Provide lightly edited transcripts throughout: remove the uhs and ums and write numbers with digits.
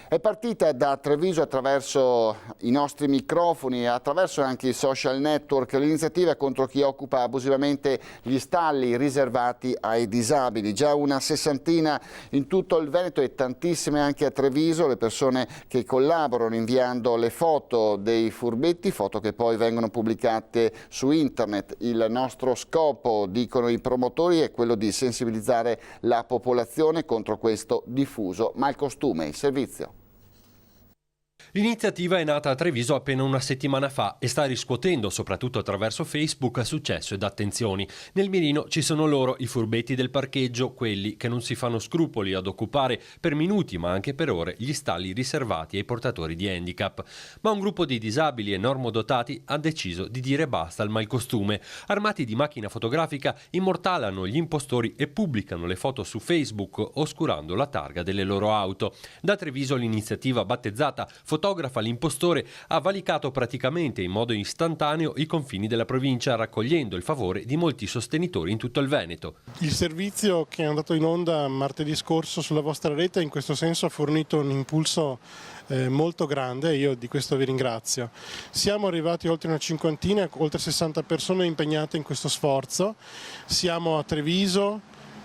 È partita da Treviso attraverso i nostri microfoni e attraverso anche i social network l'iniziativa contro chi occupa abusivamente gli stalli riservati ai disabili. Già una sessantina in tutto il Veneto e tantissime anche a Treviso le persone che collaborano inviando le foto dei furbetti, foto che poi vengono pubblicate su internet. Il nostro scopo, dicono i promotori, è quello di sensibilizzare la popolazione contro questo diffuso malcostume. Il servizio. L'iniziativa è nata a Treviso appena una settimana fa e sta riscuotendo, soprattutto attraverso Facebook, successo ed attenzioni. Nel mirino ci sono loro, i furbetti del parcheggio, quelli che non si fanno scrupoli ad occupare per minuti ma anche per ore gli stalli riservati ai portatori di handicap. Ma un gruppo di disabili e normodotati ha deciso di dire basta al malcostume. Armati di macchina fotografica immortalano gli impostori e pubblicano le foto su Facebook oscurando la targa delle loro auto. Da Treviso l'iniziativa battezzata Fotografa l'impostore ha valicato praticamente in modo istantaneo i confini della provincia, raccogliendo il favore di molti sostenitori in tutto il Veneto. Il servizio che è andato in onda martedì scorso sulla vostra rete in questo senso ha fornito un impulso molto grande e io di questo vi ringrazio. Siamo arrivati oltre una cinquantina, oltre 60 persone impegnate in questo sforzo. Siamo a Treviso,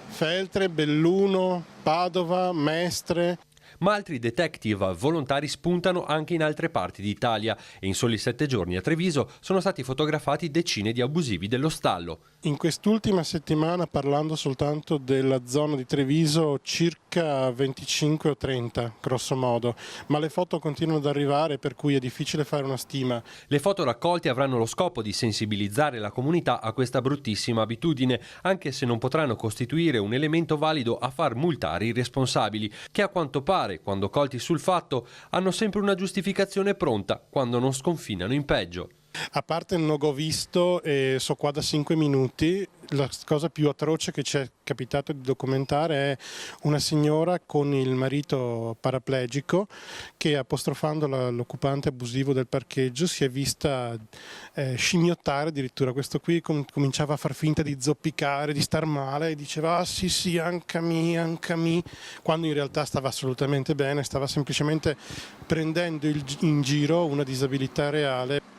Feltre, Belluno, Padova, Mestre. Ma altri detective volontari spuntano anche in altre parti d'Italia e in soli 7 giorni a Treviso sono stati fotografati decine di abusivi dello stallo. In quest'ultima settimana, parlando soltanto della zona di Treviso, circa 25 o 30 grosso modo, ma le foto continuano ad arrivare per cui è difficile fare una stima. Le foto raccolte avranno lo scopo di sensibilizzare la comunità a questa bruttissima abitudine, anche se non potranno costituire un elemento valido a far multare i responsabili, che a quanto pare, quando colti sul fatto, hanno sempre una giustificazione pronta quando non sconfinano in peggio. A parte non ho visto, so qua da 5 minuti, la cosa più atroce che ci è capitato di documentare è una signora con il marito paraplegico che, apostrofando l'occupante abusivo del parcheggio, si è vista scimmiottare addirittura. Questo qui cominciava a far finta di zoppicare, di star male e diceva ah sì, anche a me, quando in realtà stava assolutamente bene, stava semplicemente prendendo in giro una disabilità reale.